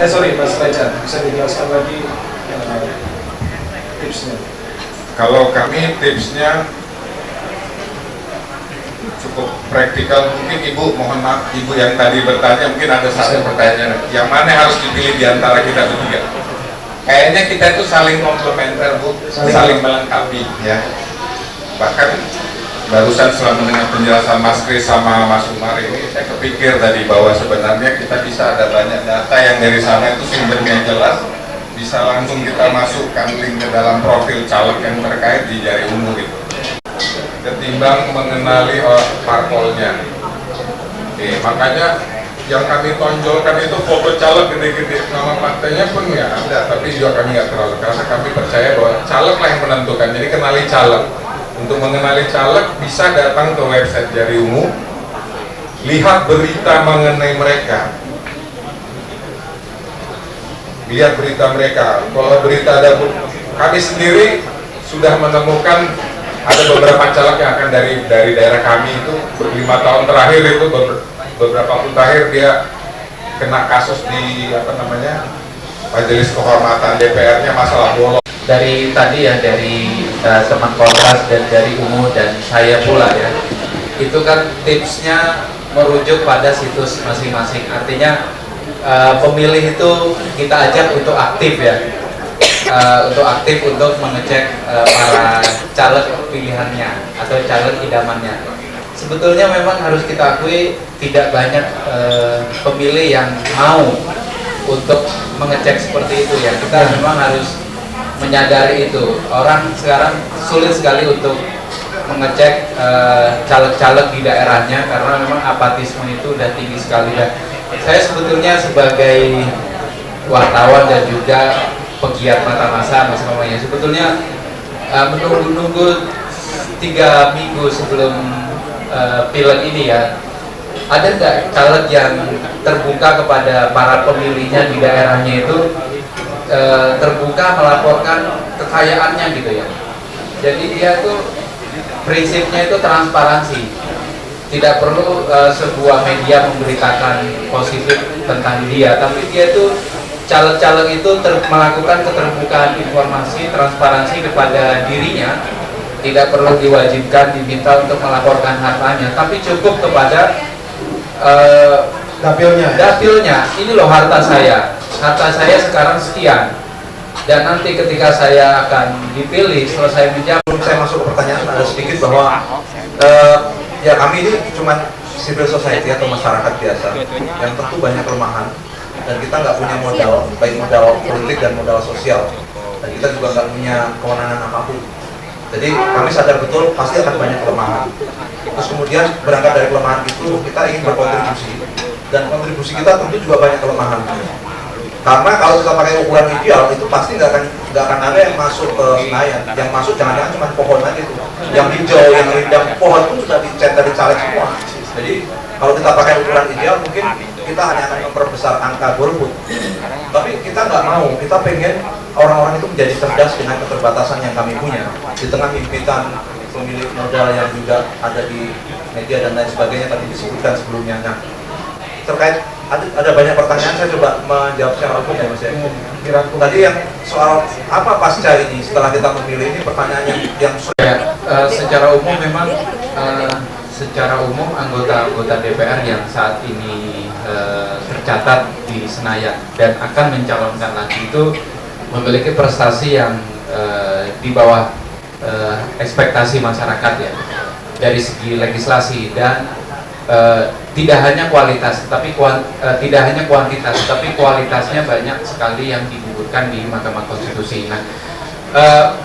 Sorry Mas Fajar, bisa dijelaskan lagi tipsnya? Kalau kami tipsnya cukup praktikal. Mungkin Ibu, mohon maaf, Ibu yang tadi bertanya mungkin ada satu pertanyaan, yang mana harus dipilih di antara kita bertiga? Kayaknya kita itu saling komplementer, Bu, saling melengkapi ya. Bahkan barusan setelah mendengar penjelasan Mas Kris sama Mas Umar ini, saya kepikir tadi bahwa sebenarnya kita bisa ada banyak data yang dari sana itu sumbernya jelas, bisa langsung kita masukkan link ke dalam profil caleg yang terkait di Jari Ungu gitu, ketimbang mengenali parpolnya. Oke, makanya yang kami tonjolkan itu foto caleg gede-gede, nama partainya pun ya ada, tapi juga kami nggak terlalu, karena kami percaya bahwa caleg lah yang menentukan. Jadi kenali caleg. Untuk mengenali caleg bisa datang ke website Jari Ungu, lihat berita mengenai mereka, lihat berita mereka. Kalau berita ada, kami sendiri sudah menemukan ada beberapa caleg yang akan dari daerah kami itu 5 tahun terakhir itu beberapa tahun terakhir dia kena kasus di Majelis Kehormatan DPR-nya masalah bolos. Dari tadi ya, dari teman Kontras dan dari Ungu dan saya pula ya, itu kan tipsnya merujuk pada situs masing-masing. Artinya pemilih itu kita ajak untuk aktif ya, untuk aktif untuk mengecek para caleg pilihannya atau caleg idamannya. Sebetulnya memang harus kita akui tidak banyak pemilih yang mau untuk mengecek seperti itu ya. Kita memang harus menyadari itu. Orang sekarang sulit sekali untuk mengecek caleg-caleg di daerahnya karena memang apatisme itu udah tinggi sekali. Dan saya sebetulnya sebagai wartawan dan juga pegiat mata masa namanya, sebetulnya menunggu 3 minggu sebelum pileg ini ya, ada nggak caleg yang terbuka kepada para pemilihnya di daerahnya itu, terbuka melaporkan kekayaannya gitu ya. Jadi dia tuh prinsipnya itu transparansi, tidak perlu sebuah media memberitakan positif tentang dia, tapi dia tuh caleg-caleg itu melakukan keterbukaan informasi, transparansi kepada dirinya. Tidak perlu diwajibkan diminta untuk melaporkan hartanya, tapi cukup kepada dapilnya. Ini loh harta saya sekarang sekian, dan nanti ketika saya akan dipilih selesai menjawab. Saya masuk ke pertanyaan, ada sedikit bahwa ya kami ini cuma civil society atau masyarakat biasa yang tentu banyak kelemahan, dan kita nggak punya modal, baik modal politik dan modal sosial, dan kita juga nggak punya kewenangan apapun. Jadi kami sadar betul pasti akan banyak kelemahan. Terus kemudian berangkat dari kelemahan itu kita ingin berkontribusi, dan kontribusi kita tentu juga banyak kelemahan. Karena kalau kita pakai ukuran ideal itu pasti nggak akan ada yang masuk ke Senayan. Yang masuk jangan-jangan cuma pohon aja itu. Yang hijau, yang rindang pohon pun sudah dicet dari caleg semua. Jadi kalau kita pakai ukuran ideal mungkin kita hanya akan memperbesar angka golput. Tapi kita nggak mau, kita pengen orang-orang itu menjadi cerdas dengan keterbatasan yang kami punya. Di tengah himpitan pemilik modal yang juga ada di media dan lain sebagainya tadi disebutkan sebelumnya. Nah, terkait ada banyak pertanyaan, saya coba menjawab secara umum ya Mas ya. Tadi yang soal apa pasca ini setelah kita memilih, ini pertanyaan yang secara umum memang secara umum anggota-anggota DPR yang saat ini tercatat di Senayan dan akan mencalonkan lagi itu memiliki prestasi yang di bawah ekspektasi masyarakat ya, dari segi legislasi, dan tidak hanya kualitas tapi tidak hanya kuantitas, tapi kualitasnya banyak sekali yang digugurkan di Mahkamah Konstitusi. Nah,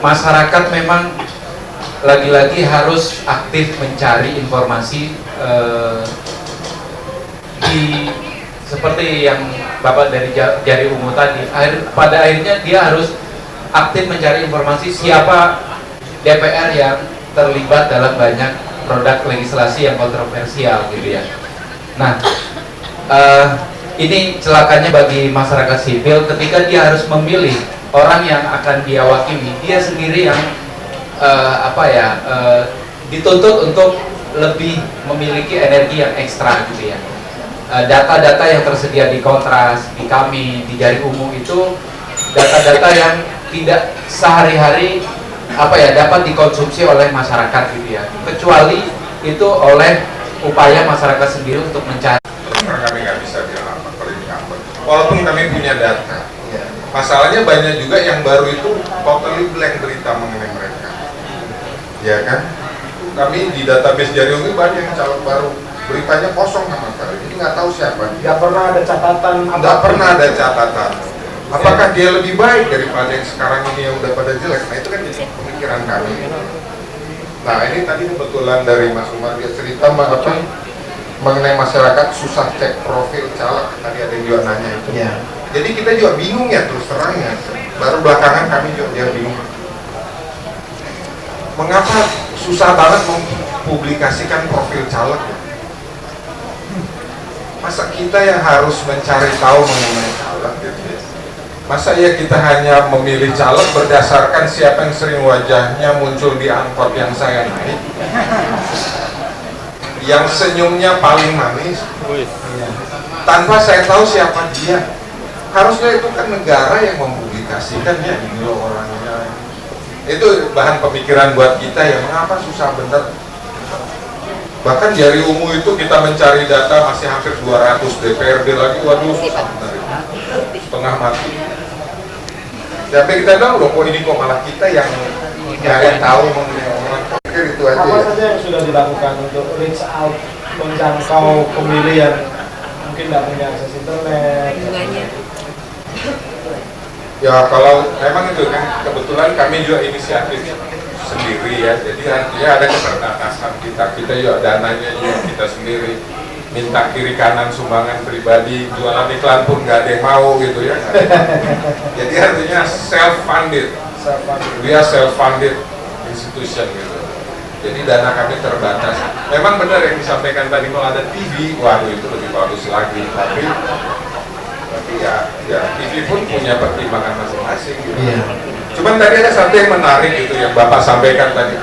masyarakat memang lagi-lagi harus aktif mencari informasi seperti yang Bapak dari Jari Ungu tadi. Pada akhirnya dia harus aktif mencari informasi siapa DPR yang terlibat dalam banyak produk legislasi yang kontroversial gitu ya. Nah, ini celakanya bagi masyarakat sipil ketika dia harus memilih orang yang akan dia wakili, dia sendiri yang dituntut untuk lebih memiliki energi yang ekstra gitu ya. data-data yang tersedia di Kontras, di kami, di Jaring Ungu itu data-data yang tidak sehari-hari dapat dikonsumsi oleh masyarakat gitu ya, kecuali itu oleh upaya masyarakat sendiri untuk mencari. Karena kami nggak bisa bilang apa walaupun kami punya data. Masalahnya banyak juga yang baru itu totally blank berita mengenai mereka, ya kan? Kami di database Jaring Ungu banyak yang calon baru, beritanya kosong sama sekali, jadi nggak tahu siapa. Nggak pernah ada catatan. Nggak pernah ada catatan. Apakah dia lebih baik daripada yang sekarang ini yang udah pada jelek? Nah itu kan jadi pemikiran kami. Nah ini tadi kebetulan dari Mas Umar dia cerita mengenai masyarakat susah cek profil caleg. Tadi ada yang juga nanya itu. Ya. Jadi kita juga bingung ya terus terang ya. Baru belakangan kami juga dia bingung. Mengapa susah banget mempublikasikan profil caleg ya? Masa kita yang harus mencari tahu mengenai caleg gitu ya? Masa ya kita hanya memilih caleg berdasarkan siapa yang sering wajahnya muncul di angkot yang saya naik, yang senyumnya paling manis, tanpa saya tahu siapa dia. Harusnya itu kan negara yang mempublikasikannya, ini loh orangnya. Itu bahan pemikiran buat kita ya, mengapa susah bener. Bahkan Jaring Ungu itu kita mencari data masih hampir 200, DPRD lagi, waduh susah bener itu. Setengah mati. Tapi kita bilang loh, kok ini kok malah kita yang nyari tahu mengenai orang. Pikir itu aja. Apa Ya. saja yang sudah dilakukan untuk reach out, menjangkau pemilih yang mungkin tidak punya akses internet? Ya kalau memang itu kan kebetulan kami juga inisiatif sendiri ya, jadi artinya ada keterbatasan kita juga dananya juga kita sendiri, minta kiri kanan sumbangan pribadi, jualan iklan pun nggak ada yang mau gitu ya. Jadi artinya self funded, we are self funded institution gitu. Jadi dana kami terbatas. Memang benar yang disampaikan tadi, kalau ada TV, waduh itu lebih bagus lagi. Tapi ya TV pun punya pertimbangan masing-masing gitu. Iya. Cuman tadi ada satu yang menarik itu yang Bapak sampaikan tadi.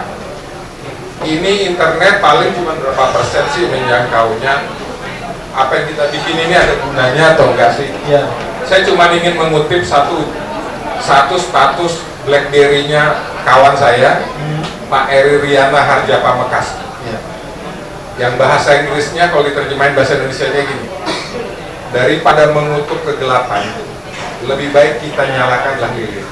Ini internet paling cuma berapa persen sih menjangkaunya? Apa yang kita bikin ini ada gunanya atau enggak sih? Iya. Saya cuma ingin mengutip satu status BlackBerry-nya kawan saya, Pak Eri Riana Harjapa Mekas. Iya. Yang bahasa Inggrisnya kalau diterjemahin bahasa Indonesianya gini, daripada mengutuk kegelapan, lebih baik kita nyalakanlah lilin.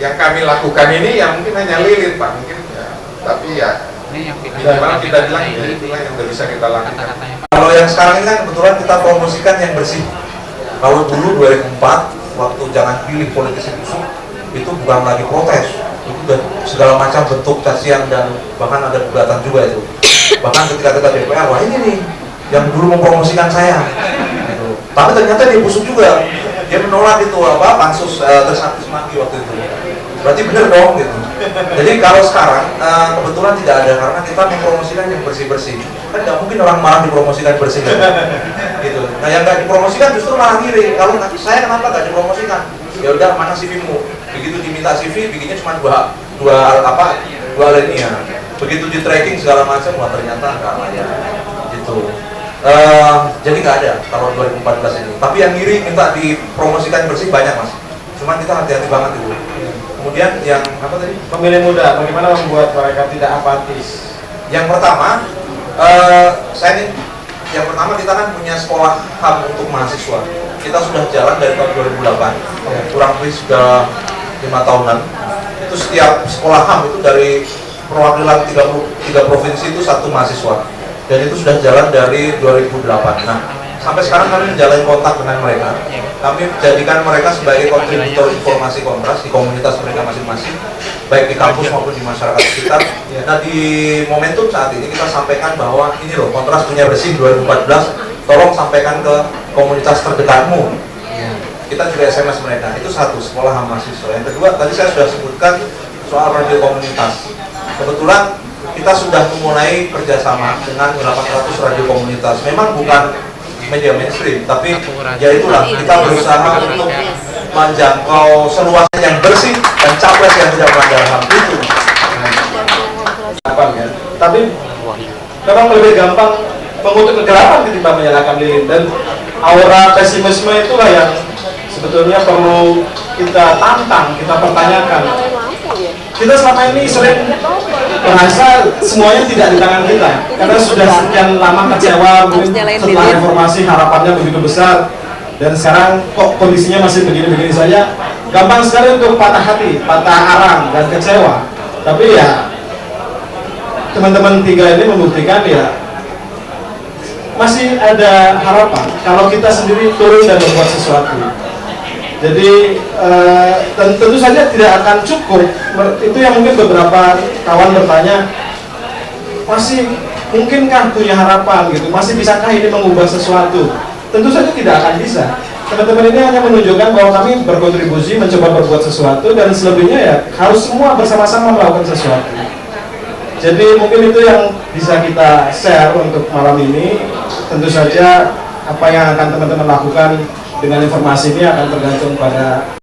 Yang kami lakukan ini ya mungkin hanya lilin Pak, mungkin ya, tapi ya minimal kita bilang ya itulah yang udah bisa kita lakukan. Kalau yang sekarang ini kan kebetulan kita promosikan yang bersih. Kalau dulu 2004 waktu jangan pilih politisi busuk, itu bukan lagi protes, itu udah segala macam bentuk cacian dan bahkan ada gugatan juga itu. Bahkan ketika kita DPR, wah ini nih yang dulu mempromosikan saya. Gitu. Tapi ternyata dia busuk juga, dia menolak itu pansus Trisakti Semanggi waktu itu. Berarti bener dong gitu. Jadi kalau sekarang kebetulan tidak ada karena kita mempromosikan yang bersih-bersih. Kan nggak mungkin orang malah dipromosikan bersih gitu. Nah yang nggak dipromosikan justru malah ngiri. Kalau saya kenapa nggak dipromosikan? Ya udah mana CV-mu? Begitu diminta CV, bikinnya cuma dua linia. Begitu di tracking segala macam, wah ternyata nggak layak gitu. Jadi nggak ada kalau 2014 ini. Tapi yang ngiri minta dipromosikan bersih banyak mas. Cuman kita hati-hati banget itu. Kemudian yang apa tadi? Pemilih muda, bagaimana membuat mereka tidak apatis? Yang pertama, yang pertama kita kan punya sekolah HAM untuk mahasiswa. Kita sudah jalan dari tahun 2008, kurang lebih sudah 5 tahunan. Itu setiap sekolah HAM itu dari perwakilan 3 provinsi itu 1 mahasiswa. Dan itu sudah jalan dari 2008. Nah, sampai sekarang kami menjalin kontak dengan mereka. Kami jadikan mereka sebagai kontributor informasi Kontras di komunitas mereka masing-masing, baik di kampus maupun di masyarakat sekitar. Nah, di momentum saat ini kita sampaikan bahwa ini loh, Kontras punya bersih 2014, tolong sampaikan ke komunitas terdekatmu. Kita juga SMS mereka. Itu satu, sekolah HAM mahasiswa. Yang kedua, tadi saya sudah sebutkan soal radio komunitas. Kebetulan kita sudah memulai kerjasama dengan 800 radio komunitas. Memang bukan media mainstream, tapi ya itulah kita berusaha untuk menjangkau seluasnya yang bersih dan capres yang tidak melanggar HAM itu. Ya. Tapi memang lebih gampang mengutuk kegelapan ketimbang menyalakan lilin. Dan aura pesimisme itulah yang sebetulnya perlu kita tantang, kita pertanyakan. Kita selama ini sering merasa semuanya tidak di tangan kita, karena sudah sekian lama kecewa, mungkin setelah reformasi harapannya begitu besar, dan sekarang kok kondisinya masih begini-begini saja. Gampang sekali untuk patah hati, patah arang, dan kecewa. Tapi ya teman-teman tiga ini membuktikan ya masih ada harapan kalau kita sendiri turun dan membuat sesuatu. Jadi tentu saja tidak akan cukup. Itu yang mungkin beberapa kawan bertanya, masih mungkinkah punya harapan gitu, masih bisakah ini mengubah sesuatu? Tentu saja tidak akan bisa. Teman-teman ini hanya menunjukkan bahwa kami berkontribusi mencoba berbuat sesuatu, dan selebihnya ya harus semua bersama-sama melakukan sesuatu. Jadi mungkin itu yang bisa kita share untuk malam ini. Tentu saja apa yang akan teman-teman lakukan dengan informasi ini akan tergantung pada